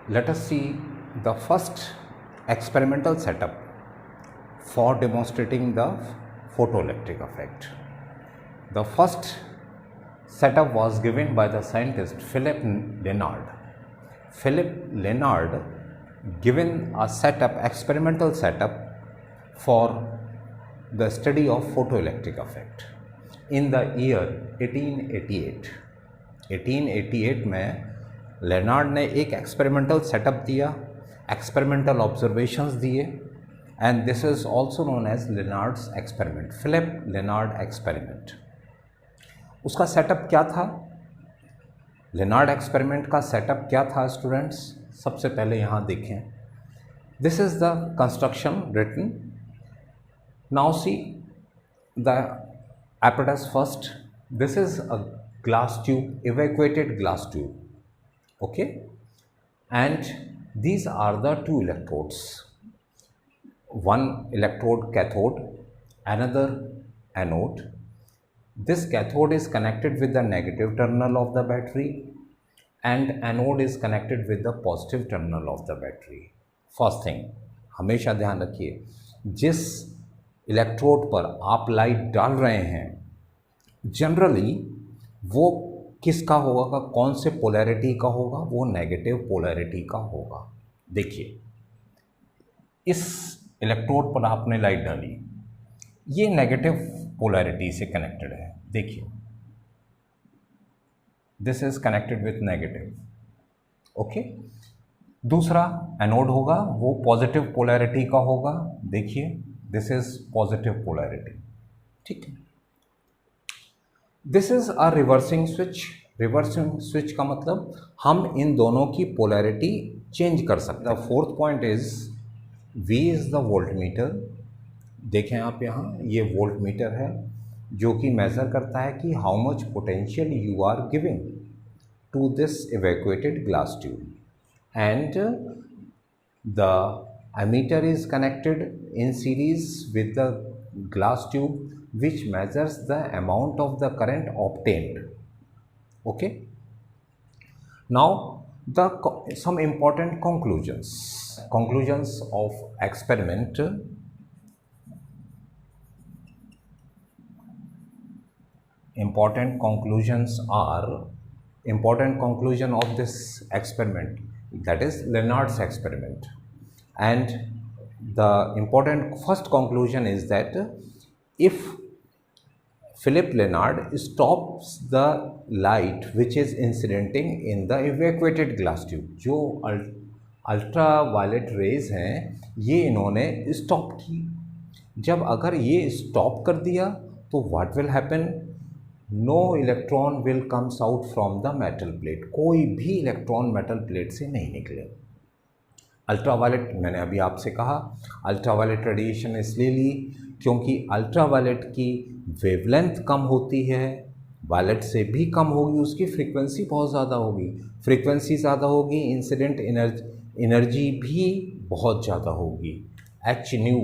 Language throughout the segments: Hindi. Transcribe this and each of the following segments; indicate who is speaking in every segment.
Speaker 1: let us see the first experimental setup for demonstrating the photoelectric effect. The first setup was given by the scientist Philipp Lenard. Philipp Lenard given a experimental setup for the study of photoelectric effect in the year 1888. 1888 में लेनार्ड ने एक एक्सपेरिमेंटल सेटअप दिया, एक्सपेरिमेंटल ऑब्जर्वेशंस दिए, and this is also known as Lenard's experiment, Philip Lenard experiment. उसका सेटअप क्या था? लेनार्ड एक्सपेरिमेंट का सेटअप क्या था स्टूडेंट्स? सबसे पहले यहाँ देखें, this is the construction written. Now see the apparatus first. This is a glass tube, evacuated glass tube, okay, and these are the two electrodes, one electrode cathode, another anode. This cathode is connected with the negative terminal of the battery and anode is connected with the positive terminal of the battery. First thing, हमेशा ध्यान रखिए, जिस इलेक्ट्रोड पर आप लाइट डाल रहे हैं जनरली वो किसका होगा, कौन से पोलैरिटी का होगा? वो नेगेटिव पोलैरिटी का होगा। देखिए, इस इलेक्ट्रोड पर आपने लाइट डाली, ये नेगेटिव पोलैरिटी से कनेक्टेड है। देखिए, this is connected with negative, okay. दूसरा एनोड होगा, वो पॉजिटिव पोलैरिटी का होगा। देखिए, दिस इज पॉजिटिव पोलैरिटी, ठीक है। This is a reversing switch. Reversing switch का मतलब हम इन दोनों की पोलैरिटी चेंज कर सकते हैं। The fourth point is V is the volt meter. देखें आप यहाँ, ये वोल्ट मीटर है जो कि मेज़र करता है कि how much potential you are giving to this evacuated glass tube, and the ammeter is connected in series with the glass tube which measures the amount of the current obtained, okay. Now some important conclusions of experiment. Important conclusion of this experiment, that is Lenard's experiment. And the important first conclusion is that if Philipp Lenard stops the light which is incidenting in the evacuated glass tube, जो अल्ट्रा वायलेट रेज हैं ये इन्होंने स्टॉप की। जब अगर ये स्टॉप कर दिया तो what will happen? No electron will comes out from the metal plate. कोई भी इलेक्ट्रॉन मेटल प्लेट से नहीं निकले। अल्ट्रावायलेट, मैंने अभी आपसे कहा अल्ट्रावायलेट रेडिएशन इसलिए ली क्योंकि अल्ट्रावायलेट की वेवलेंथ कम होती है, वायलेट से भी कम होगी, उसकी फ्रीक्वेंसी बहुत ज़्यादा होगी। फ्रीक्वेंसी ज़्यादा होगी, इंसिडेंट एनर्जी भी बहुत ज़्यादा होगी। एच न्यू,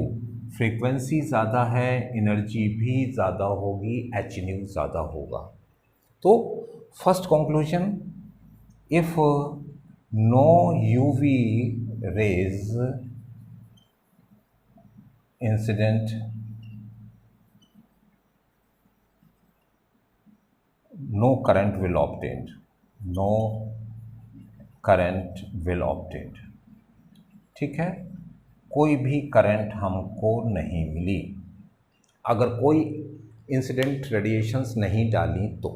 Speaker 1: फ्रीक्वेंसी ज़्यादा है, एनर्जी भी ज़्यादा होगी, एच न्यू ज़्यादा होगा। तो first conclusion, if no UV rays incident, no current will obtained, no current will obtained, ठीक है। कोई भी करंट हमको नहीं मिली अगर कोई इंसिडेंट रेडिएशंस नहीं डाली तो।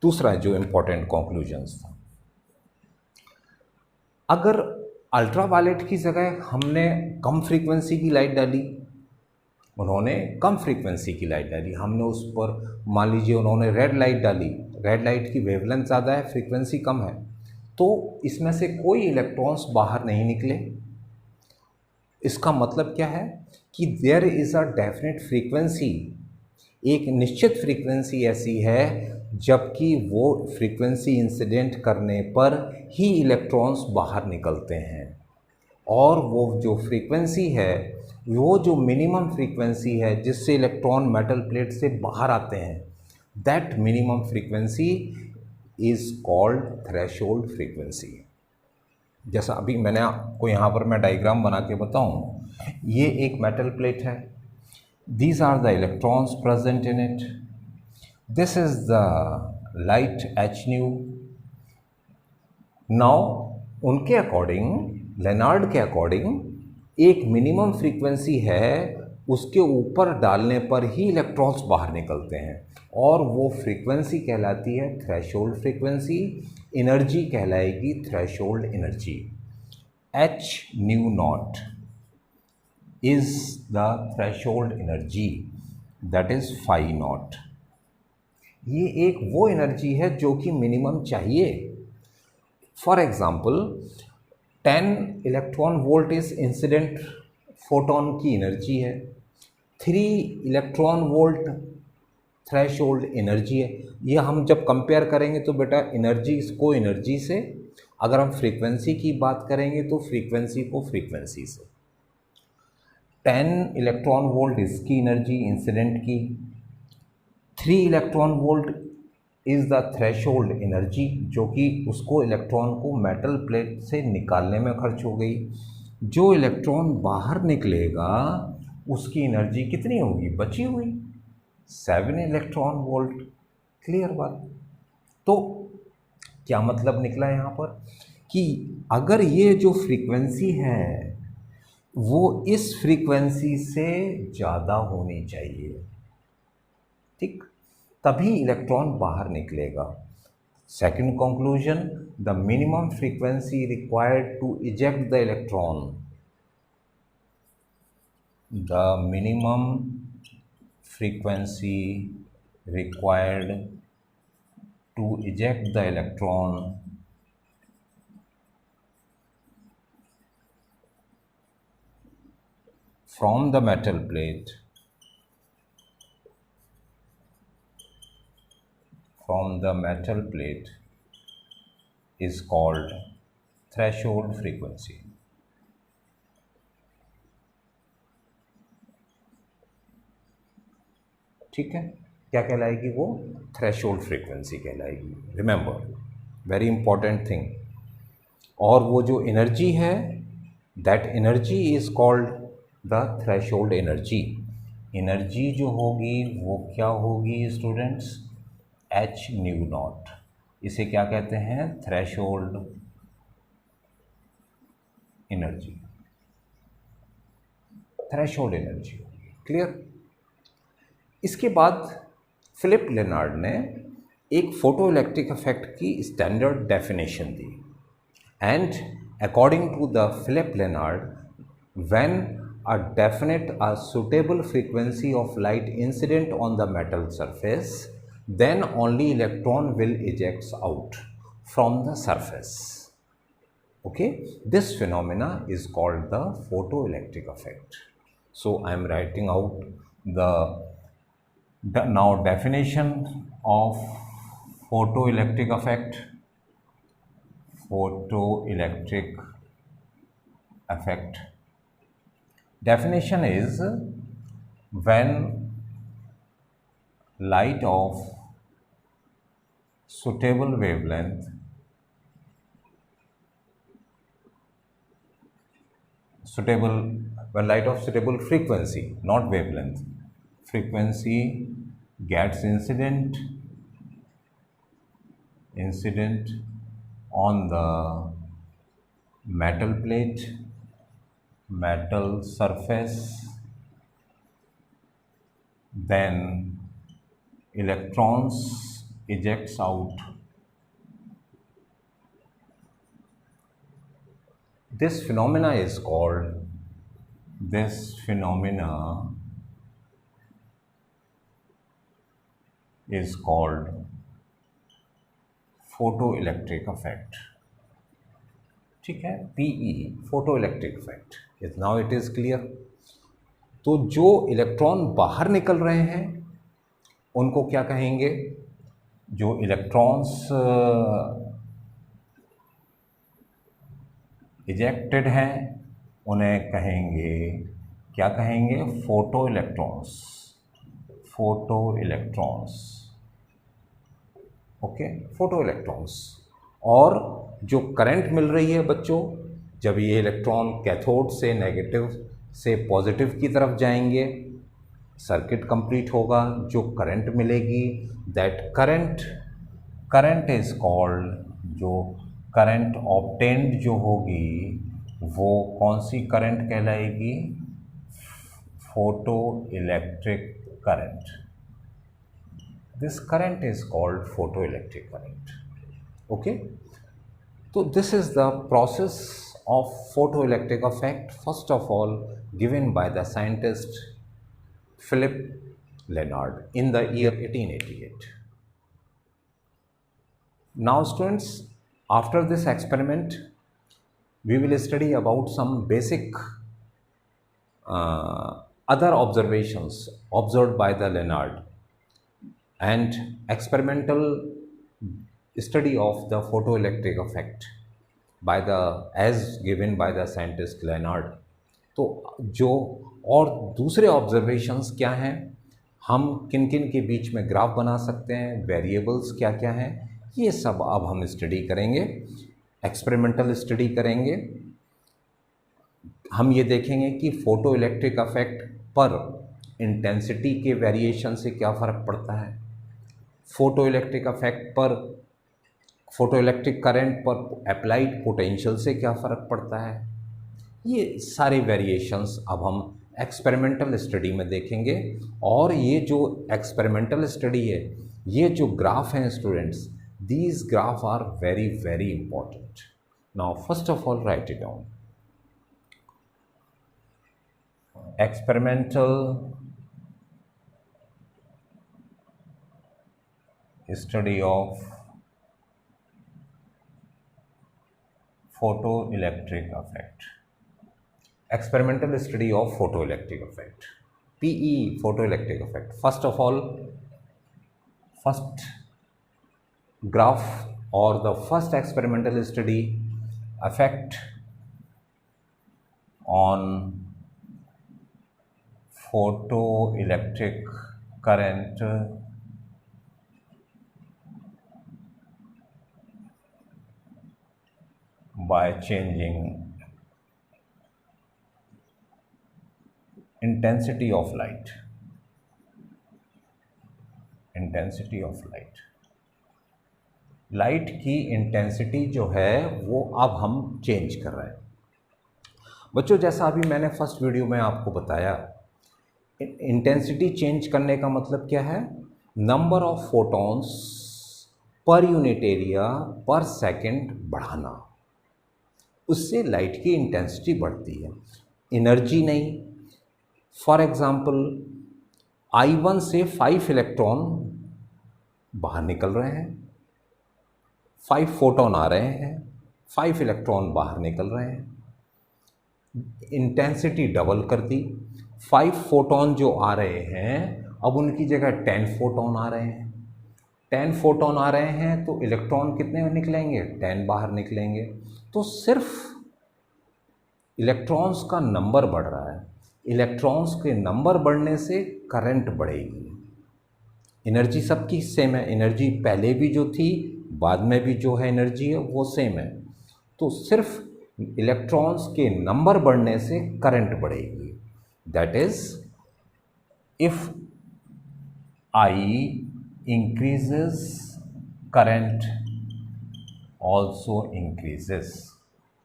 Speaker 1: दूसरा जो इम्पोर्टेंट कंक्लूजन्स था, अगर अल्ट्रावायलेट की जगह हमने कम फ्रीक्वेंसी की लाइट डाली, उन्होंने कम फ्रीक्वेंसी की लाइट डाली, हमने उस पर मान लीजिए उन्होंने रेड लाइट डाली, रेड लाइट की वेवलेंथ ज़्यादा है, फ्रीक्वेंसी कम है, तो इसमें से कोई इलेक्ट्रॉन्स बाहर नहीं निकले। इसका मतलब क्या है कि there is a definite frequency, एक निश्चित फ्रीक्वेंसी ऐसी है जबकि वो फ्रीक्वेंसी इंसिडेंट करने पर ही इलेक्ट्रॉन्स बाहर निकलते हैं, और वो जो फ्रीक्वेंसी है, वो जो मिनिमम फ्रीक्वेंसी है जिससे इलेक्ट्रॉन मेटल प्लेट से बाहर आते हैं, that minimum frequency is called threshold frequency. जैसा अभी मैंने आपको यहाँ पर मैं डायग्राम बना के बताऊँ, ये एक मेटल प्लेट है, these are the electrons present in it, this is the light h nu. Now उनके अकॉर्डिंग, लेनार्ड के अकॉर्डिंग एक मिनिमम फ्रीक्वेंसी है, उसके ऊपर डालने पर ही इलेक्ट्रॉन्स बाहर निकलते हैं और वो फ्रीक्वेंसी कहलाती है थ्रेशोल्ड फ्रीक्वेंसी, एनर्जी कहलाएगी threshold energy. H nu not is the threshold energy, that is phi not. ये एक वो एनर्जी है जो कि मिनिमम चाहिए। For example 10 electron volt is incident photon की एनर्जी है, 3 इलेक्ट्रॉन वोल्ट थ्रेशोल्ड एनर्जी है। ये हम जब कंपेयर करेंगे तो बेटा एनर्जी को एनर्जी से, अगर हम फ्रीक्वेंसी की बात करेंगे तो फ्रीक्वेंसी को फ्रीक्वेंसी से। 10 इलेक्ट्रॉन वोल्ट इसकी एनर्जी इंसिडेंट की, 3 electron volt is the threshold energy, जो कि उसको इलेक्ट्रॉन को मेटल प्लेट से निकालने में खर्च हो गई। जो इलेक्ट्रॉन बाहर निकलेगा उसकी एनर्जी कितनी होगी, बची हुई 7 इलेक्ट्रॉन वोल्ट। क्लियर बात। तो क्या मतलब निकला यहाँ पर कि अगर ये जो फ्रीक्वेंसी है वो इस फ्रीक्वेंसी से ज़्यादा होनी चाहिए, ठीक, तभी इलेक्ट्रॉन बाहर निकलेगा। Second conclusion, the minimum frequency required to eject the electron, the minimum frequency required to eject the electron from the metal plate, is called threshold frequency. ठीक है, क्या कहलाएगी वो, थ्रेशोल्ड फ्रीक्वेंसी कहलाएगी। Remember, very important thing. और वो जो एनर्जी है, that energy is called the threshold energy. Energy जो होगी वो क्या होगी स्टूडेंट्स, एच न्यू नॉट। इसे क्या कहते हैं, threshold energy, threshold energy. Clear. इसके बाद फिलिप लेनार्ड ने एक फोटो इलेक्ट्रिक इफेक्ट की स्टैंडर्ड डेफिनेशन दी, and according to the Philipp Lenard, when a definite, a suitable frequency of light incident on the metal surface, then only electron will eject out from the surface. Okay, this phenomena is called the photoelectric effect. So I am writing out the now definition of photoelectric effect. Photoelectric effect definition is when light of suitable wavelength, when light of suitable frequency, not wavelength, frequency gets incident on the metal plate, metal surface, then electrons ejects out. This phenomena is called photoelectric effect. ठीक है, PE, photo electric effect. Now it is clear. तो जो इलेक्ट्रॉन बाहर निकल रहे हैं उनको क्या कहेंगे, जो इलेक्ट्रॉन्स इजेक्टेड हैं उन्हें कहेंगे, क्या कहेंगे, photoelectrons. Okay, photoelectrons. और जो करंट मिल रही है बच्चों, जब ये इलेक्ट्रॉन कैथोड से नेगेटिव से पॉजिटिव की तरफ जाएंगे, सर्किट कंप्लीट होगा, जो करंट मिलेगी दैट करंट इज कॉल्ड, जो करंट ऑब्टेन्ड जो होगी वो कौन सी करंट कहलाएगी? Photo electric current. This current is called photo electric current. Okay, तो this is the process of photoelectric effect, first of all given by the scientist Philip Lenard in the year 1888. Now students, after this experiment we will study about some basic other observations observed by the Lenard and experimental study of the photoelectric effect by the as given by the scientist Lenard। तो जो और दूसरे ऑब्जर्वेशंस क्या हैं, हम किन किन के बीच में ग्राफ बना सकते हैं, वेरिएबल्स क्या क्या हैं, ये सब अब हम स्टडी करेंगे, एक्सपेरिमेंटल स्टडी करेंगे। हम ये देखेंगे कि फोटो इलेक्ट्रिक इफेक्ट पर इंटेंसिटी के वेरिएशन से क्या फ़र्क पड़ता है, फोटो इलेक्ट्रिक इफेक्ट पर फोटो इलेक्ट्रिक करंट पर अप्लाइड पोटेंशियल से क्या फ़र्क पड़ता है। ये सारे वेरिएशंस अब हम एक्सपेरिमेंटल स्टडी में देखेंगे। और ये जो एक्सपेरिमेंटल स्टडी है, ये जो ग्राफ हैं students, these graph are very very important. Now first of all write it down. Experimental study of photoelectric effect, experimental study of photoelectric effect, PE, photoelectric effect. First of all, first graph or the first experimental study effect on photoelectric current by changing intensity of light, intensity of light, light की इंटेंसिटी जो है वो अब हम चेंज कर रहे हैं। बच्चों जैसा अभी मैंने फर्स्ट वीडियो में आपको बताया, इंटेंसिटी चेंज करने का मतलब क्या है, number of photons per unit area पर सेकंड बढ़ाना, उससे लाइट की इंटेंसिटी बढ़ती है, एनर्जी नहीं। फॉर एग्ज़ाम्पल I1 से 5 इलेक्ट्रॉन बाहर निकल रहे हैं, 5 फोटॉन आ रहे हैं, 5 इलेक्ट्रॉन बाहर निकल रहे हैं, इंटेंसिटी डबल कर दी। 5 फोटॉन जो आ रहे हैं अब उनकी जगह 10 फोटॉन आ रहे हैं, 10 फोटॉन आ रहे हैं तो इलेक्ट्रॉन कितने निकलेंगे, 10 बाहर निकलेंगे। तो सिर्फ इलेक्ट्रॉन्स का नंबर बढ़ रहा है, इलेक्ट्रॉन्स के नंबर बढ़ने से करंट बढ़ेगी। एनर्जी सबकी सेम है, एनर्जी पहले भी जो थी बाद में भी जो है एनर्जी है वो सेम है, तो सिर्फ इलेक्ट्रॉन्स के नंबर बढ़ने से करंट बढ़ेगी। That is if I increases, current also increases।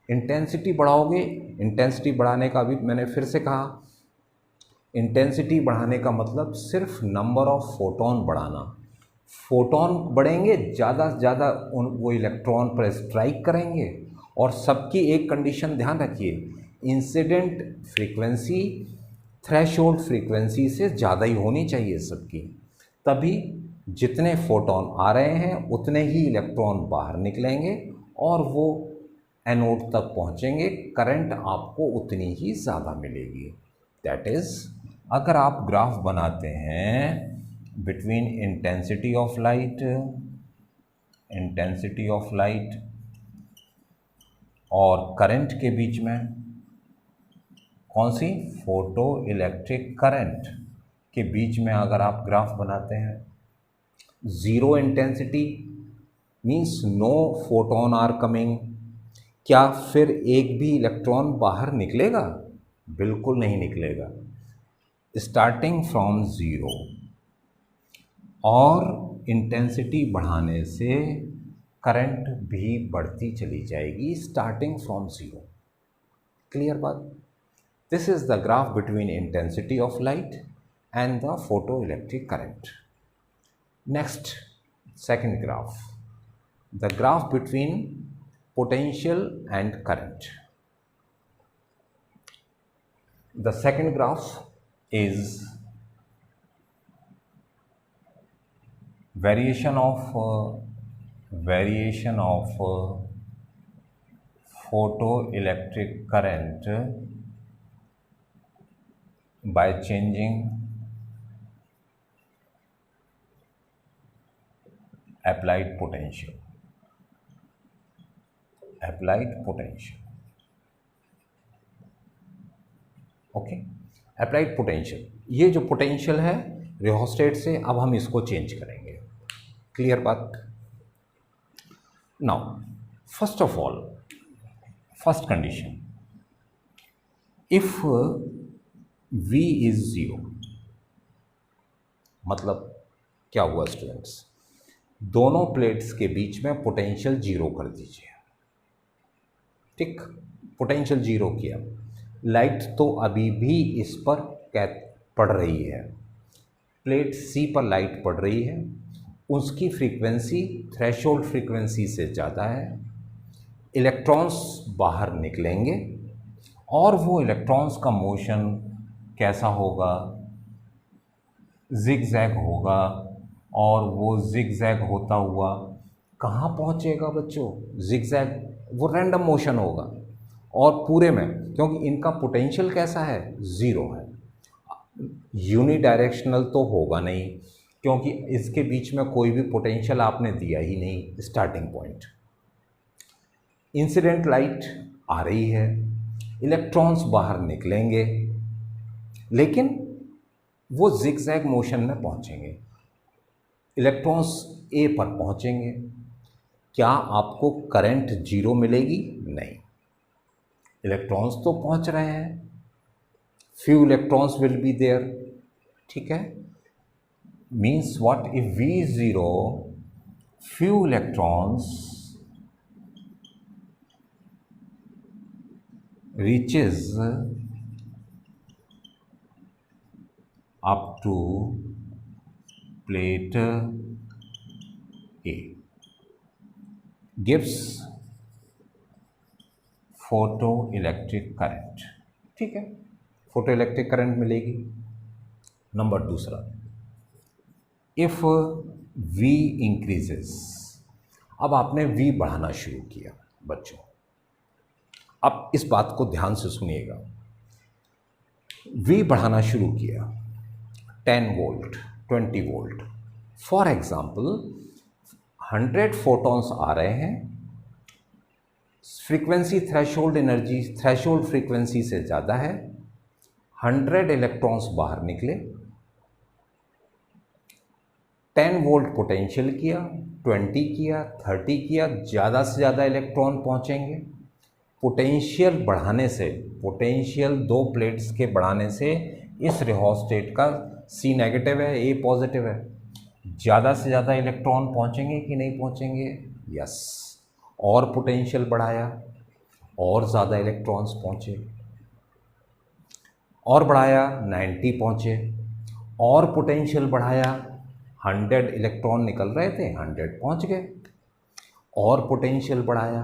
Speaker 1: Intensity बढ़ाओगे, इंटेंसिटी बढ़ाने का भी मैंने फिर से कहा, इंटेंसिटी बढ़ाने का मतलब सिर्फ नंबर ऑफ फोटॉन बढ़ाना। फोटॉन बढ़ेंगे, ज़्यादा से ज़्यादा वो इलेक्ट्रॉन पर स्ट्राइक करेंगे। और सबकी एक कंडीशन ध्यान रखिए, इंसिडेंट फ्रीक्वेंसी थ्रेशोल्ड फ्रीक्वेंसी से ज़्यादा ही होनी चाहिए सबकी, तभी जितने फोटॉन आ रहे हैं उतने ही इलेक्ट्रॉन बाहर निकलेंगे और वो एनोड तक पहुंचेंगे, करंट आपको उतनी ही ज़्यादा मिलेगी। दैट इज़ अगर आप ग्राफ बनाते हैं बिटवीन इंटेंसिटी ऑफ लाइट और करंट के बीच में, कौन सी, फोटो इलेक्ट्रिक करंट के बीच में अगर आप ग्राफ बनाते हैं, zero intensity means no photon are coming. क्या फिर एक भी इलेक्ट्रॉन बाहर निकलेगा? बिल्कुल नहीं निकलेगा। स्टार्टिंग फ्रॉम ज़ीरो, और इंटेंसिटी बढ़ाने से करंट भी बढ़ती चली जाएगी स्टार्टिंग फ्रॉम ज़ीरो। क्लियर बात? This is the graph between intensity of light and the photo electric current. Next, second graph, the graph between potential and current. The second graph is variation of photoelectric current by changing applied potential. Okay, applied potential. ये जो पोटेंशियल है रियोस्टेट से, अब हम इसको चेंज करेंगे। क्लियर बात? Now first of all, first condition, if V is zero, मतलब क्या हुआ स्टूडेंट्स? दोनों प्लेट्स के बीच में पोटेंशियल जीरो कर दीजिए। ठीक, पोटेंशियल जीरो किया। लाइट तो अभी भी इस पर पड़ रही है, प्लेट C पर लाइट पड़ रही है, उसकी फ्रीक्वेंसी थ्रेशोल्ड फ्रीक्वेंसी से ज़्यादा है। इलेक्ट्रॉन्स बाहर निकलेंगे और वो इलेक्ट्रॉन्स का मोशन कैसा होगा? जिगजैग होगा, और वो जिगजैग होता हुआ कहाँ पहुँचेगा बच्चों? जिगजैग, वो रैंडम मोशन होगा, और पूरे में, क्योंकि इनका पोटेंशियल कैसा है? ज़ीरो है। यूनिडायरेक्शनल तो होगा नहीं, क्योंकि इसके बीच में कोई भी पोटेंशियल आपने दिया ही नहीं स्टार्टिंग पॉइंट। इंसिडेंट लाइट आ रही है, इलेक्ट्रॉन्स बाहर निकलेंगे, लेकिन वो जिगजैग मोशन में पहुंचेंगे। इलेक्ट्रॉन्स ए पर पहुंचेंगे। क्या आपको करंट जीरो मिलेगी? नहीं, इलेक्ट्रॉन्स तो पहुंच रहे हैं, few electrons will be there. ठीक है, means what? If V is zero, few electrons reaches up to plate A, gives photo electric current. ठीक है, फोटो इलेक्ट्रिक करंट मिलेगी। नंबर दूसरा, इफ V इंक्रीजेस। अब आपने V बढ़ाना शुरू किया बच्चों, अब इस बात को ध्यान से सुनिएगा। V बढ़ाना शुरू किया, 10 volt, 20 volt, for example 100 photons आ रहे हैं, frequency threshold energy threshold frequency से ज़्यादा है, 100 इलेक्ट्रॉन्स बाहर निकले, 10 वोल्ट पोटेंशियल किया, 20 किया, 30 किया, ज़्यादा से ज़्यादा इलेक्ट्रॉन पहुंचेंगे। पोटेंशियल बढ़ाने से, पोटेंशियल दो प्लेट्स के बढ़ाने से इस रिहोस्टेट का C नेगेटिव है, A पॉजिटिव है, ज़्यादा से ज़्यादा इलेक्ट्रॉन पहुंचेंगे कि नहीं पहुंचेंगे? यस। और पोटेंशियल बढ़ाया, और ज़्यादा इलेक्ट्रॉन्स पहुंचे, और बढ़ाया, 90 पहुंचे, और पोटेंशियल बढ़ाया, 100 इलेक्ट्रॉन निकल रहे थे, 100 पहुंच गए, और पोटेंशियल बढ़ाया।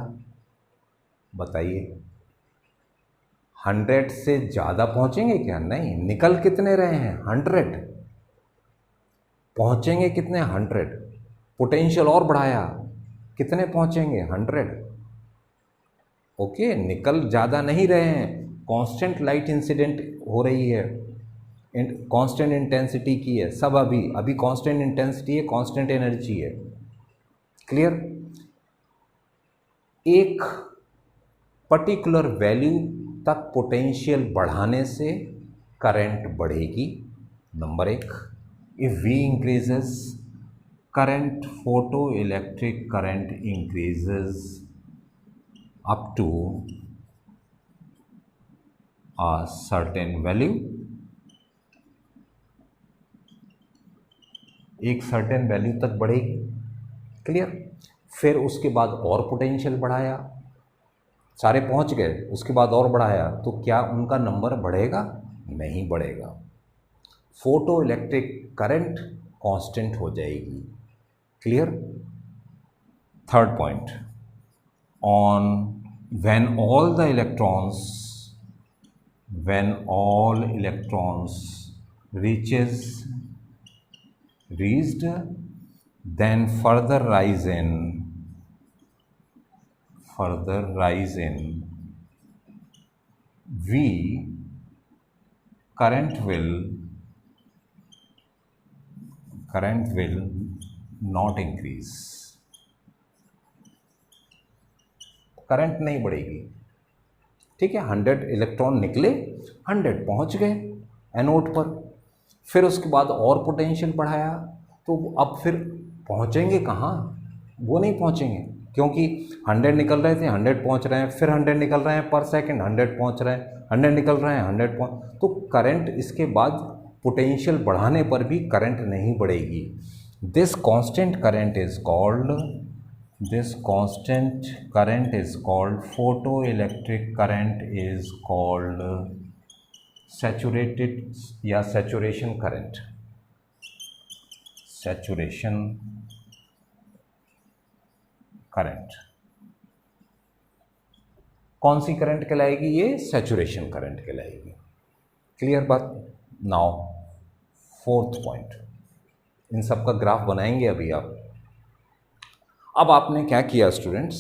Speaker 1: बताइए, 100 से ज़्यादा पहुंचेंगे क्या? नहीं, निकल कितने रहे हैं? 100, पहुंचेंगे कितने? 100। पोटेंशियल और बढ़ाया, कितने पहुंचेंगे? 100। ओके, निकल ज़्यादा नहीं रहे हैं, कांस्टेंट लाइट इंसिडेंट हो रही है, कांस्टेंट इंटेंसिटी की है, सब अभी कांस्टेंट इंटेंसिटी है, कांस्टेंट एनर्जी है। क्लियर? एक पर्टिकुलर वैल्यू तक पोटेंशियल बढ़ाने से करंट बढ़ेगी। नंबर एक, if V increases current, photoelectric current increases up to a certain value, एक सर्टेन वैल्यू तक बढ़ेगी। क्लियर। फिर उसके बाद और पोटेंशियल बढ़ाया, सारे पहुंच गए, उसके बाद और बढ़ाया, तो क्या उनका नंबर बढ़ेगा? नहीं बढ़ेगा। फोटो इलेक्ट्रिक करंट कांस्टेंट हो जाएगी। Clear. Third point, on when all electrons reached, then further rise in V, current will not increase, current नहीं बढ़ेगी। ठीक है, 100 इलेक्ट्रॉन निकले, 100 पहुंच गए एनोड पर, फिर उसके बाद और पोटेंशियल बढ़ाया, तो अब फिर पहुंचेंगे कहाँ? वो नहीं पहुंचेंगे, क्योंकि 100 निकल रहे थे, 100 पहुंच रहे हैं, फिर 100 निकल रहे हैं पर सेकंड, 100 पहुंच रहे हैं, 100 निकल रहे हैं, 100 पहुंच, तो करंट इसके बाद पोटेंशियल बढ़ाने पर भी करंट नहीं बढ़ेगी। This constant current is called photoelectric current is called saturated या saturation current। कौन सी करंट कहलाएगी? ये सैचुरेशन करंट कहलाएगी। क्लियर बात। नाउ फोर्थ पॉइंट, इन सब का ग्राफ बनाएंगे अभी आप। अब आपने क्या किया स्टूडेंट्स,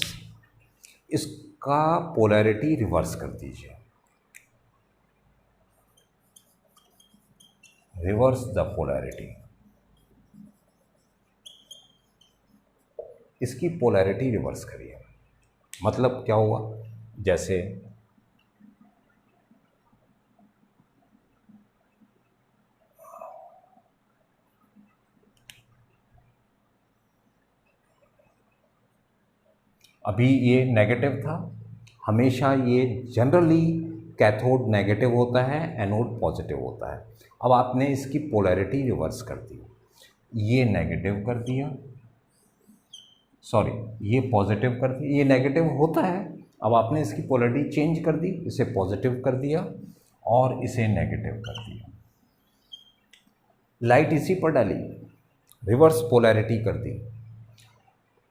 Speaker 1: इसका पोलैरिटी रिवर्स कर दीजिए, रिवर्स द पोलैरिटी। इसकी पोलैरिटी रिवर्स करिए। मतलब क्या हुआ, जैसे अभी ये नेगेटिव था, हमेशा ये जनरली कैथोड नेगेटिव होता है, एनोड पॉजिटिव होता है। अब आपने इसकी पोलैरिटी रिवर्स कर दी, ये नेगेटिव कर दिया, सॉरी ये पॉजिटिव कर दिया, ये नेगेटिव होता है, अब आपने इसकी पोलैरिटी चेंज कर दी, इसे पॉजिटिव कर दिया और इसे नेगेटिव कर दिया। लाइट इसी पर डाली, रिवर्स पोलैरिटी कर दी।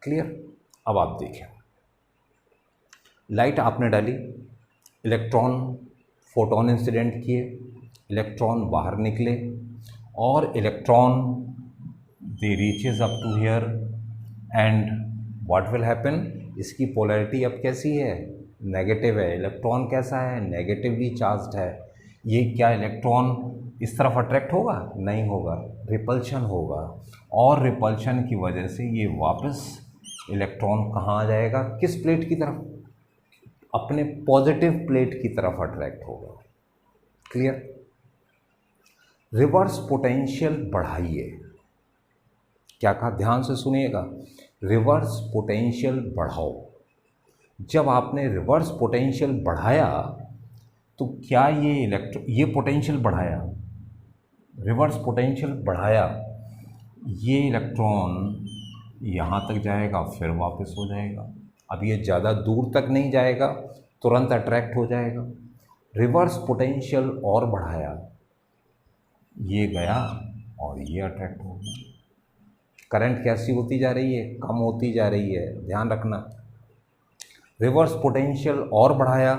Speaker 1: क्लियर। अब आप देखें, लाइट आपने डाली, इलेक्ट्रॉन फोटोन इंसिडेंट किए, इलेक्ट्रॉन बाहर निकले, और electron they reaches up to here and what will happen, इसकी पोलैरिटी अब कैसी है? नेगेटिव है। इलेक्ट्रॉन कैसा है? नेगेटिवली चार्ज्ड है। ये क्या इलेक्ट्रॉन इस तरफ अट्रैक्ट होगा? नहीं होगा, रिपल्शन होगा, और रिपल्शन की वजह से ये वापस इलेक्ट्रॉन कहाँ आ जाएगा? किस प्लेट की तरफ? अपने पॉजिटिव प्लेट की तरफ अट्रैक्ट होगा। क्लियर। रिवर्स पोटेंशियल बढ़ाइए। क्या कहा? ध्यान से सुनिएगा, रिवर्स पोटेंशियल बढ़ाओ। जब आपने रिवर्स पोटेंशियल बढ़ाया तो क्या ये पोटेंशियल बढ़ाया, रिवर्स पोटेंशियल बढ़ाया, ये इलेक्ट्रॉन यहाँ तक जाएगा, फिर वापस हो जाएगा। अब ये ज़्यादा दूर तक नहीं जाएगा, तुरंत अट्रैक्ट हो जाएगा। रिवर्स पोटेंशियल और बढ़ाया, ये गया और ये अट्रैक्ट हो गया। करंट कैसी होती जा रही है? कम होती जा रही है, ध्यान रखना। रिवर्स पोटेंशियल और बढ़ाया,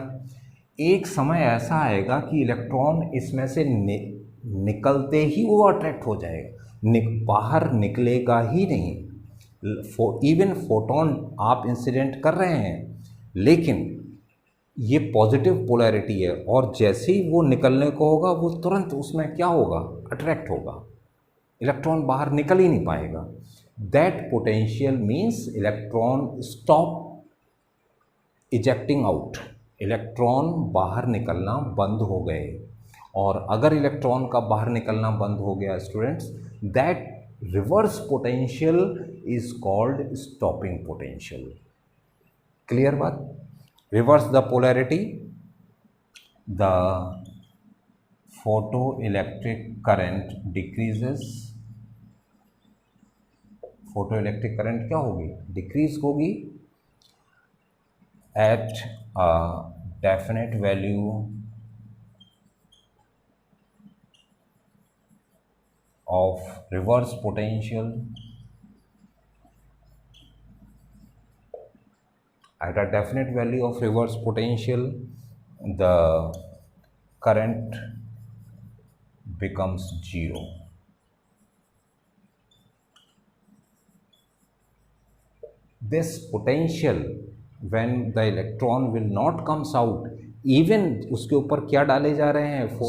Speaker 1: एक समय ऐसा आएगा कि इलेक्ट्रॉन इसमें से निकलते ही वो अट्रैक्ट हो जाएगा, बाहर निकलेगा ही नहीं। इवन फोटोन आप इंसिडेंट कर रहे हैं, लेकिन ये पॉजिटिव पोलैरिटी है, और जैसे ही वो निकलने को होगा वो तुरंत उसमें क्या होगा? अट्रैक्ट होगा, इलेक्ट्रॉन बाहर निकल ही नहीं पाएगा। That potential means electron stop ejecting out, electron बाहर निकलना बंद हो गए। और अगर इलेक्ट्रॉन का बाहर निकलना बंद हो गया students, that reverse potential is called stopping potential. Clear बात? Reverse the polarity, the photoelectric current decreases. Photoelectric current क्या होगी? Decrease होगी at a definite value of reverse potential. At a definite value of reverse potential, the current becomes zero. This potential, when the electron will not comes out, even उसके ऊपर क्या डाले जा रहे हैं,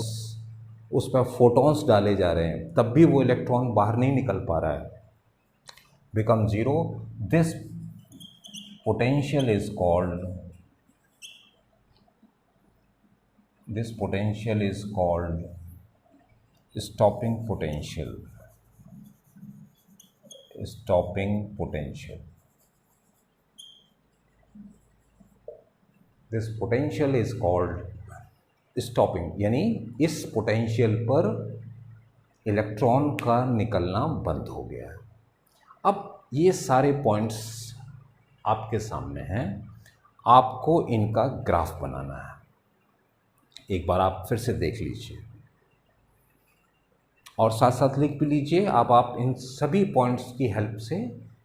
Speaker 1: उस पर फोटॉन्स डाले जा रहे हैं, तब भी वो इलेक्ट्रॉन बाहर नहीं निकल पा रहा है, become zero. This potential is called stopping potential. Stopping potential. This potential is called stopping, यानी इस पोटेंशियल पर इलेक्ट्रॉन का निकलना बंद हो गया। अब ये सारे पॉइंट्स आपके सामने हैं, आपको इनका ग्राफ बनाना है। एक बार आप फिर से देख लीजिए और साथ साथ लिख भी लीजिए। अब आप इन सभी पॉइंट्स की हेल्प से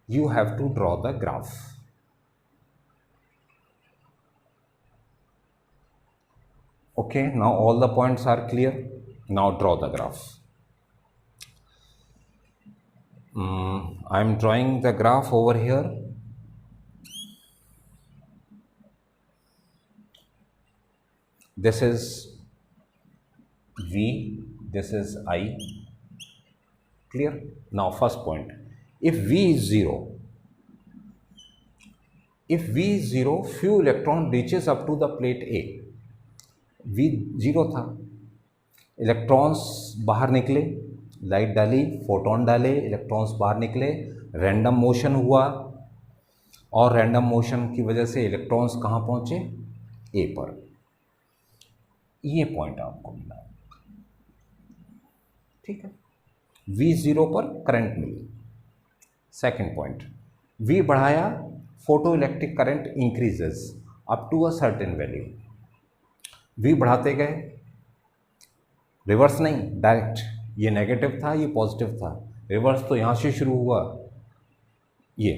Speaker 1: you have to draw the graph. Okay, now all the points are clear. Now draw the graph. I am drawing the graph over here. This is V, this is I. Clear? Now first point, if V is 0, few electron reaches up to the plate A. V 0 था, इलेक्ट्रॉन्स बाहर निकले, लाइट डाली, फोटोन डाले, इलेक्ट्रॉन्स बाहर निकले, रैंडम मोशन हुआ और रैंडम मोशन की वजह से इलेक्ट्रॉन्स कहाँ पहुँचे? ए पर। ये पॉइंट आपको मिला, ठीक है। V0 पर करंट मिली। सेकंड पॉइंट, V बढ़ाया, photo electric current increases up to a certain value. V बढ़ाते गए, रिवर्स नहीं, डायरेक्ट। ये नेगेटिव था, ये पॉजिटिव था, रिवर्स तो यहाँ से शुरू हुआ, ये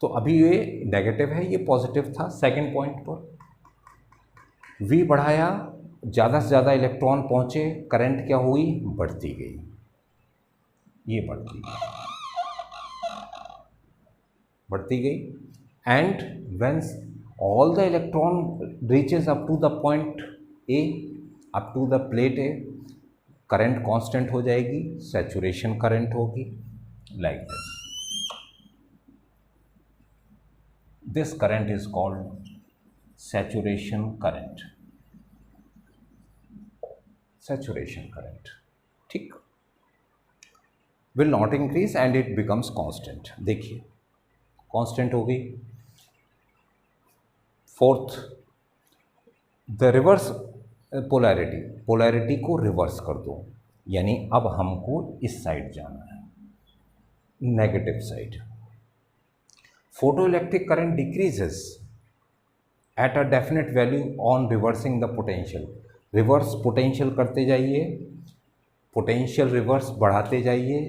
Speaker 1: तो अभी ये नेगेटिव है, ये पॉजिटिव था। सेकंड पॉइंट पर V बढ़ाया, ज़्यादा से ज़्यादा इलेक्ट्रॉन पहुँचे, करंट क्या हुई? बढ़ती गई, ये बढ़ती गई and when all the electron reaches up to the point A, up to the plate A, current constant हो जाएगी, saturation current होगी, like this. This current is called saturation current. Saturation current, ठीक, will not increase and it becomes constant. देखिए constant हो गई। फोर्थ, द रिवर्स पोलैरिटी को रिवर्स कर दो, यानी अब हमको इस साइड जाना है, negative side. Photo electric current decreases at a definite value on reversing the potential. Reverse potential करते जाइए, पोटेंशियल रिवर्स बढ़ाते जाइए,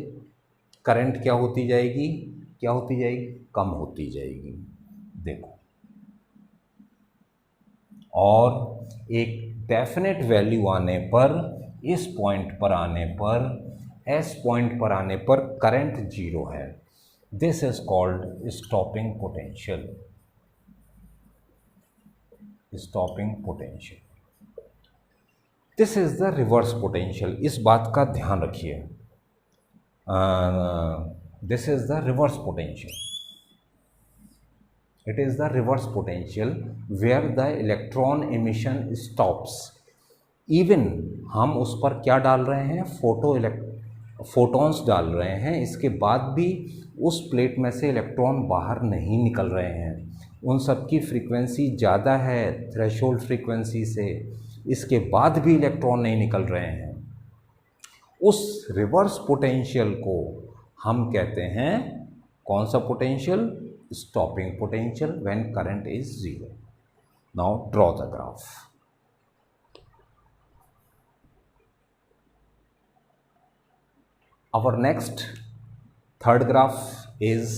Speaker 1: करंट क्या होती जाएगी? कम होती जाएगी। देखो, और एक डेफिनेट वैल्यू आने पर, इस पॉइंट पर आने पर, एस पॉइंट पर आने पर करंट 0 है। This is called stopping potential. Stopping potential, this is the reverse potential. इस बात का ध्यान रखिए, this is the reverse potential. It is the reverse potential where the electron emission stops. Even हम उस पर क्या डाल रहे हैं? फोटॉन्स डाल रहे हैं, इसके बाद भी उस प्लेट में से इलेक्ट्रॉन बाहर नहीं निकल रहे हैं, उन सब की फ्रीक्वेंसी ज़्यादा है थ्रेशोल्ड फ्रीक्वेंसी से, इसके बाद भी इलेक्ट्रॉन नहीं निकल रहे हैं, उस रिवर्स पोटेंशियल को हम कहते हैं कौन सा potential? Stopping potential when current is zero. Now draw the graph. Our next third graph is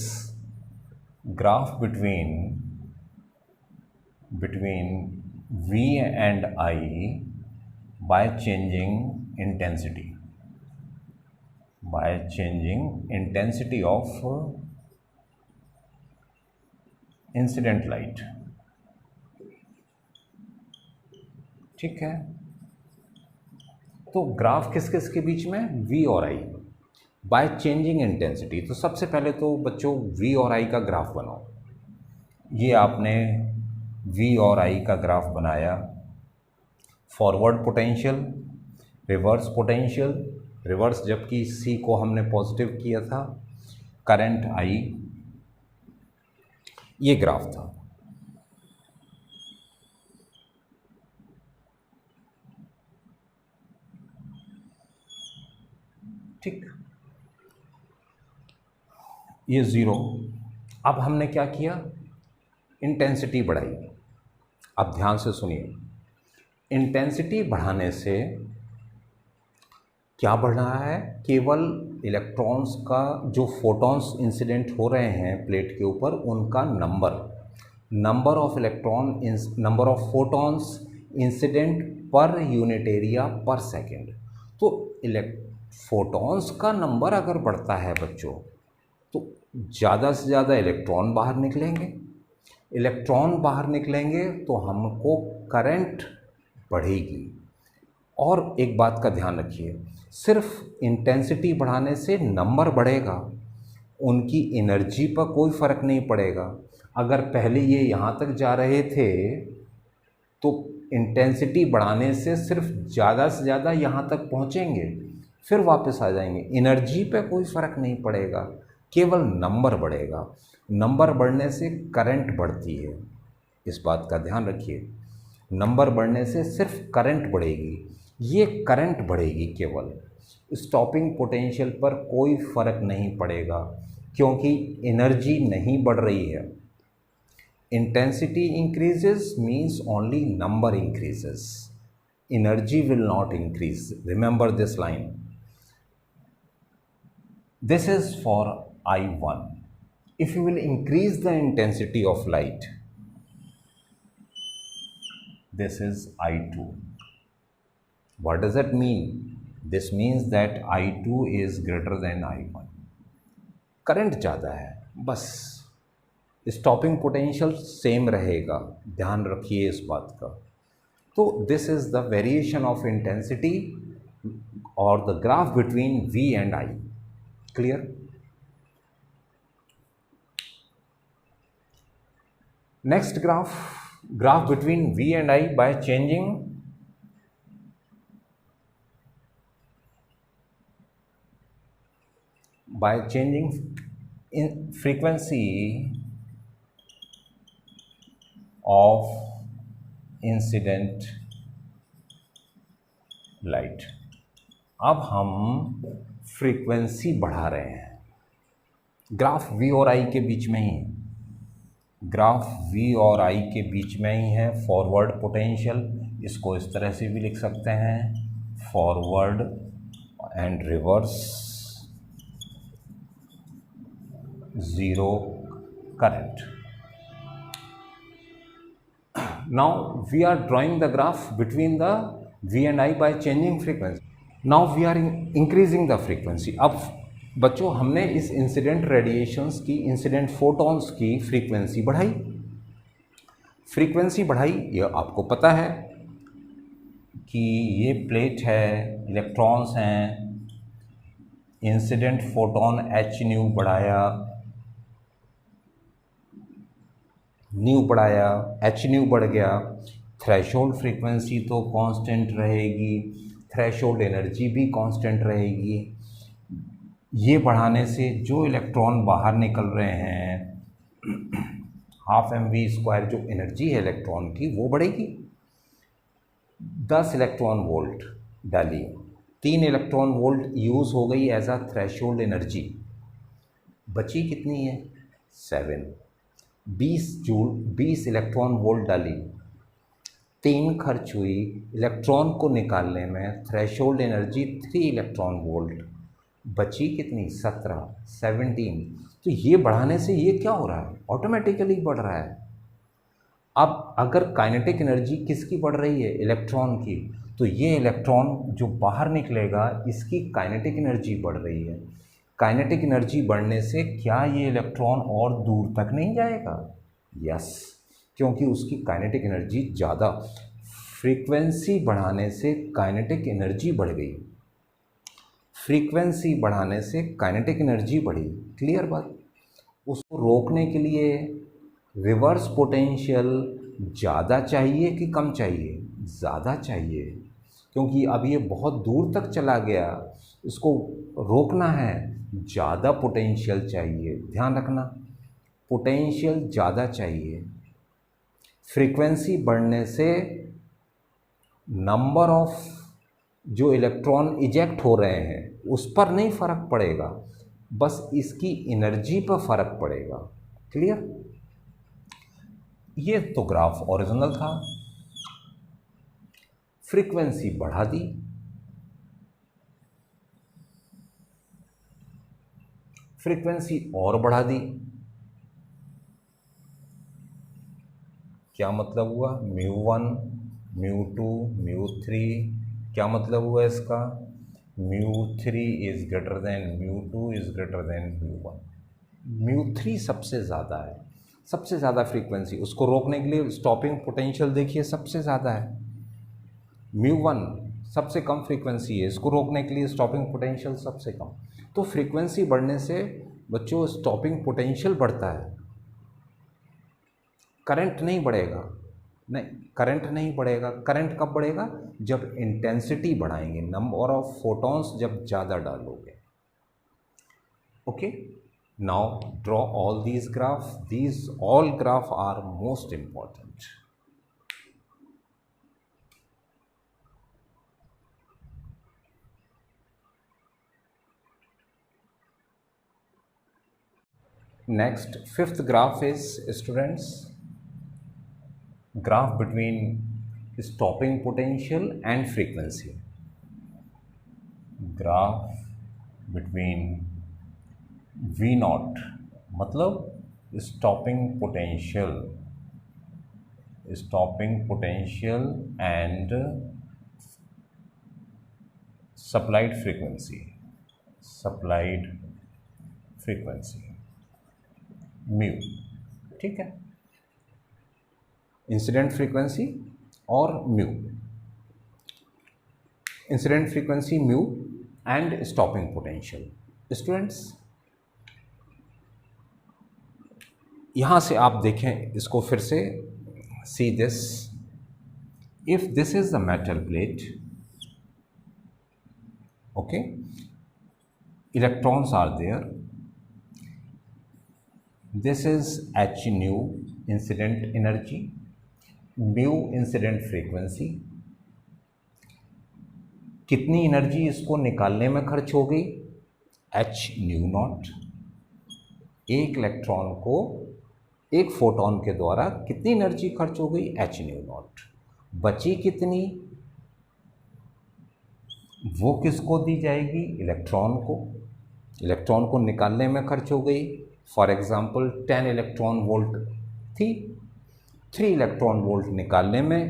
Speaker 1: graph between V and I by changing intensity of incident light। ठीक है, तो ग्राफ किस किस के बीच में? V और I बाय चेंजिंग इंटेंसिटी। तो सबसे पहले तो बच्चों V और I का ग्राफ बनाओ। ये आपने V और I का ग्राफ बनाया। Forward potential, reverse potential, reverse जबकि C को हमने पॉजिटिव किया था, करंट I, ये ग्राफ था। ठीक, ये ज़ीरो। अब हमने क्या किया? इंटेंसिटी बढ़ाई। अब ध्यान से सुनिए, इंटेंसिटी बढ़ाने से क्या बढ़ रहा है? केवल इलेक्ट्रॉन्स का जो फोटॉन्स इंसिडेंट हो रहे हैं प्लेट के ऊपर, उनका number of photons incident per unit area पर सेकेंड। तो फोटॉन्स का नंबर अगर बढ़ता है बच्चों, तो ज़्यादा से ज़्यादा इलेक्ट्रॉन बाहर निकलेंगे तो हमको करंट बढ़ेगी। और एक बात का ध्यान रखिए, सिर्फ इंटेंसिटी बढ़ाने से नंबर बढ़ेगा, उनकी एनर्जी पर कोई फ़र्क नहीं पड़ेगा। अगर पहले ये यहाँ तक जा रहे थे तो इंटेंसिटी बढ़ाने से सिर्फ ज़्यादा से ज़्यादा यहाँ तक पहुँचेंगे, फिर वापस आ जाएंगे, एनर्जी पे कोई फ़र्क नहीं पड़ेगा, केवल नंबर बढ़ेगा। नंबर बढ़ने से करंट बढ़ती है, इस बात का ध्यान रखिए। नंबर बढ़ने से सिर्फ करंट बढ़ेगी, ये करंट बढ़ेगी केवल, स्टॉपिंग पोटेंशियल पर कोई फ़र्क नहीं पड़ेगा क्योंकि एनर्जी नहीं बढ़ रही है। Intensity increases means only number increases, energy will not increase. Remember this line. This is for I1. If you will increase the intensity of light, this is I2. What does that mean? This means that I2 is greater than I1. Current ज़्यादा है, बस स्टॉपिंग पोटेंशियल सेम रहेगा, ध्यान रखिए इस बात का। तो this is the variation of intensity और the graph between V and I. Clear? Next graph between V and I by changing in frequency of incident light। अब हम फ्रीक्वेंसी बढ़ा रहे हैं, ग्राफ V और I के बीच में ही है, ग्राफ V और I के बीच में ही है फॉरवर्ड पोटेंशियल। इसको इस तरह से भी लिख सकते हैं, forward and reverse zero current. Now we are drawing the graph between the V and I by changing frequency. Now we are increasing the frequency. अब बच्चों हमने इस इंसिडेंट रेडिएशंस की, इंसिडेंट फोटॉन्स की फ्रीक्वेंसी बढ़ाई। ये आपको पता है कि ये प्लेट है, इलेक्ट्रॉन्स हैं, इंसिडेंट फोटॉन h न्यू बढ़ाया, h न्यू बढ़ गया, थ्रेशोल्ड फ्रीक्वेंसी तो कांस्टेंट रहेगी, थ्रेशोल्ड एनर्जी भी कांस्टेंट रहेगी, ये बढ़ाने से जो इलेक्ट्रॉन बाहर निकल रहे हैं, हाफ एम वी स्क्वायर जो एनर्जी है इलेक्ट्रॉन की वो बढ़ेगी। 10 इलेक्ट्रॉन वोल्ट डालिए, 3 इलेक्ट्रॉन वोल्ट यूज़ हो गई एज अ थ्रेशोल्ड एनर्जी, बची कितनी है 7। 20 जूल 20 इलेक्ट्रॉन वोल्ट डाली, 3 खर्च हुई, इलेक्ट्रॉन को निकालने में थ्रेशोल्ड एनर्जी 3 इलेक्ट्रॉन वोल्ट, बची कितनी 17। तो ये बढ़ाने से ये क्या हो रहा है, ऑटोमेटिकली बढ़ रहा है। अब अगर काइनेटिक एनर्जी किसकी बढ़ रही है, इलेक्ट्रॉन की, तो ये इलेक्ट्रॉन जो बाहर निकलेगा इसकी काइनेटिक एनर्जी बढ़ रही है। काइनेटिक एनर्जी बढ़ने से क्या ये इलेक्ट्रॉन और दूर तक नहीं जाएगा? यस, क्योंकि उसकी काइनेटिक एनर्जी ज़्यादा, फ्रीक्वेंसी बढ़ाने से काइनेटिक एनर्जी बढ़ गई, फ्रीक्वेंसी बढ़ाने से काइनेटिक एनर्जी बढ़ी। क्लियर बात? उसको रोकने के लिए रिवर्स पोटेंशियल ज़्यादा चाहिए कि कम चाहिए? ज़्यादा चाहिए, क्योंकि अब ये बहुत दूर तक चला गया, इसको रोकना है, ज़्यादा पोटेंशियल चाहिए। ध्यान रखना, पोटेंशियल ज़्यादा चाहिए। फ्रीक्वेंसी बढ़ने से नंबर ऑफ जो इलेक्ट्रॉन इजेक्ट हो रहे हैं उस पर नहीं फ़र्क पड़ेगा, बस इसकी एनर्जी पर फ़र्क पड़ेगा। क्लियर? ये तो ग्राफ ओरिजिनल था, फ्रीक्वेंसी बढ़ा दी, फ्रीक्वेंसी और बढ़ा दी, क्या मतलब हुआ, μ1 μ2 μ3, क्या मतलब हुआ इसका, μ3 is greater than μ2 is greater than μ1। μ3 सबसे ज़्यादा है, सबसे ज़्यादा फ्रीक्वेंसी, उसको रोकने के लिए स्टॉपिंग पोटेंशियल देखिए सबसे ज़्यादा है। μ1 सबसे कम फ्रीक्वेंसी है, इसको रोकने के लिए स्टॉपिंग पोटेंशियल सबसे कम। तो फ्रीक्वेंसी बढ़ने से बच्चों स्टॉपिंग पोटेंशियल बढ़ता है, करंट नहीं बढ़ेगा। नहीं, करंट नहीं बढ़ेगा। करंट कब बढ़ेगा? जब इंटेंसिटी बढ़ाएंगे, नंबर ऑफ फोटॉन्स जब ज़्यादा डालोगे। Okay, now draw all these graph. These all graph are most important. Next, fifth graph is, students, graph between stopping potential and frequency. Graph between V naught मतलब stopping potential and supplied frequency mu, ठीक है, इंसिडेंट फ्रीक्वेंसी और mu, incident frequency mu and stopping potential. Students यहाँ से आप देखें इसको फिर से, see this, if this is the metal plate, okay, electrons are there, this is h nu incident energy, mu incident frequency, कितनी एनर्जी इसको निकालने में खर्च हो गई, h nu नॉट, एक इलेक्ट्रॉन को एक फोटोन के द्वारा कितनी एनर्जी खर्च हो गई, h nu नॉट, बची कितनी, वो किसको दी जाएगी, इलेक्ट्रॉन को, इलेक्ट्रॉन को निकालने में खर्च हो गई। फॉर एग्जांपल 10 इलेक्ट्रॉन वोल्ट थी, 3 इलेक्ट्रॉन वोल्ट निकालने में,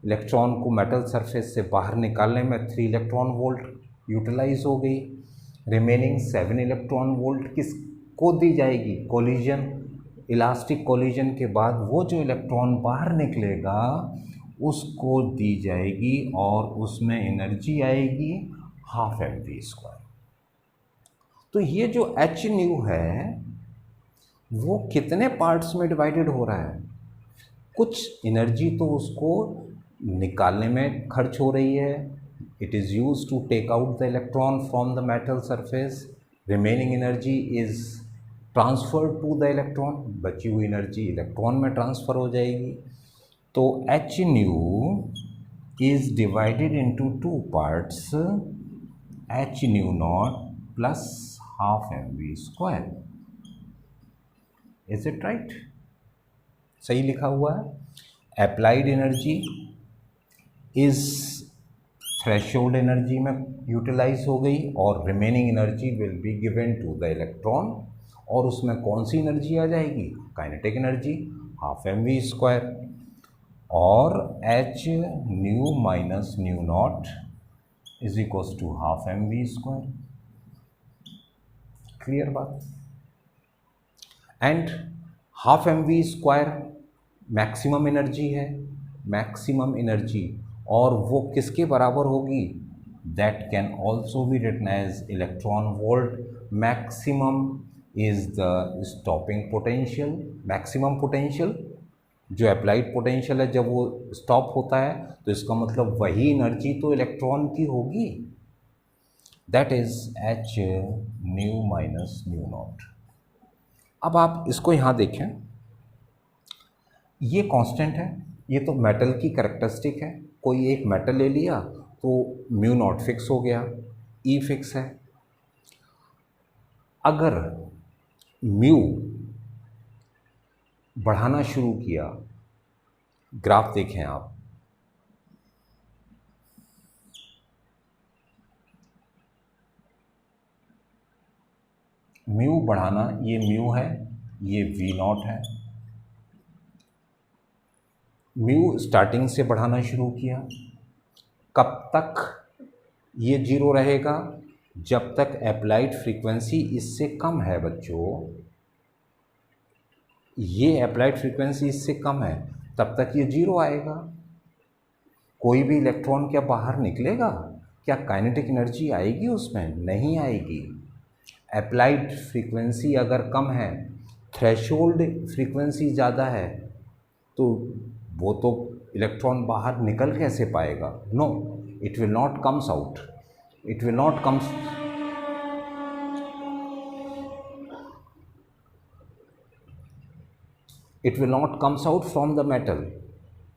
Speaker 1: इलेक्ट्रॉन को मेटल सरफेस से बाहर निकालने में 3 इलेक्ट्रॉन वोल्ट यूटिलाइज हो गई। रिमेनिंग 7 इलेक्ट्रॉन वोल्ट किसको दी जाएगी, कोलिजन, इलास्टिक कोलिजन के बाद वो जो इलेक्ट्रॉन बाहर निकलेगा उसको दी जाएगी और उसमें एनर्जी आएगी हाफ एम वी स्क्वायर। तो ये जो h न्यू है वो कितने पार्ट्स में डिवाइडेड हो रहा है, कुछ एनर्जी तो उसको निकालने में खर्च हो रही है, it is use to take out the electron from the metal surface, remaining energy is transfer to the electron, बची हुई एनर्जी इलेक्ट्रॉन में ट्रांसफ़र हो जाएगी। तो H nu is divided into two parts, H nu not plus half m v square. Is it right? सही लिखा हुआ है। Applied energy is threshold energy में यूटिलाइज हो गई और remaining energy will be given to the electron, और उसमें कौन सी एनर्जी आ जाएगी? Kinetic energy, half m v square, और h nu minus nu not is equals to half m v square. Clear बात? And half m v square maximum energy है, मैक्सिमम एनर्जी, और वो किसके बराबर होगी? That can also be written as electron volt. Maximum is the stopping potential. Maximum potential जो अप्लाइड पोटेंशियल है, जब वो स्टॉप होता है तो इसका मतलब वही एनर्जी तो इलेक्ट्रॉन की होगी, that is H nu minus nu not. अब आप इसको यहाँ देखें, ये कांस्टेंट है, ये तो मेटल की कैरेक्टरिस्टिक है। कोई एक मेटल ले लिया तो म्यू नॉट फिक्स हो गया, ई फिक्स है। अगर म्यू बढ़ाना शुरू किया, ग्राफ देखें आप, म्यू बढ़ाना, ये म्यू है, ये वी नॉट है। म्यू स्टार्टिंग से बढ़ाना शुरू किया, कब तक ये जीरो रहेगा? जब तक अप्लाइड फ्रीक्वेंसी इससे कम है बच्चों, ये अप्लाइड फ्रीक्वेंसी इससे कम है, तब तक ये जीरो आएगा। कोई भी इलेक्ट्रॉन क्या बाहर निकलेगा? क्या काइनेटिक एनर्जी आएगी उसमें? नहीं आएगी। अप्लाइड फ्रीक्वेंसी अगर कम है, थ्रेशोल्ड फ्रीक्वेंसी ज़्यादा है, तो वो तो इलेक्ट्रॉन बाहर निकल कैसे पाएगा? No, it will not comes out, it will not comes, it will not comes out from the metal.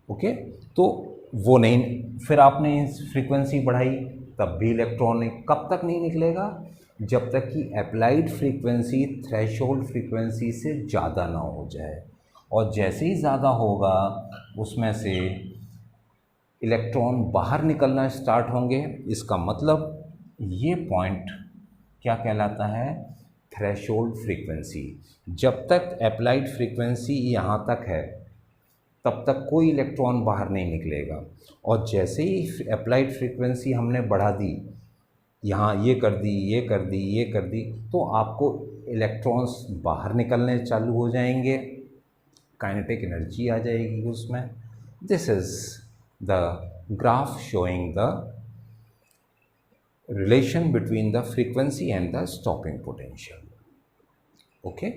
Speaker 1: Okay, तो वो नहीं, फिर आपने फ्रीक्वेंसी बढ़ाई, तब भी इलेक्ट्रॉन कब तक नहीं निकलेगा? जब तक कि अप्लाइड फ्रीक्वेंसी थ्रेशोल्ड फ्रीक्वेंसी से ज़्यादा ना हो जाए, और जैसे ही ज़्यादा होगा उसमें से इलेक्ट्रॉन बाहर निकलना स्टार्ट होंगे। इसका मतलब ये पॉइंट क्या कहलाता है? Threshold frequency. जब तक अप्लाइड फ्रीक्वेंसी यहाँ तक है, तब तक कोई इलेक्ट्रॉन बाहर नहीं निकलेगा, और जैसे ही अप्लाइड फ्रीक्वेंसी हमने बढ़ा दी, यहाँ ये कर दी, ये कर दी, ये कर दी, तो आपको इलेक्ट्रॉन्स बाहर निकलने चालू हो जाएंगे, काइनेटिक एनर्जी आ जाएगी उसमें। This is the graph showing the relation between the frequency and the stopping potential. Okay.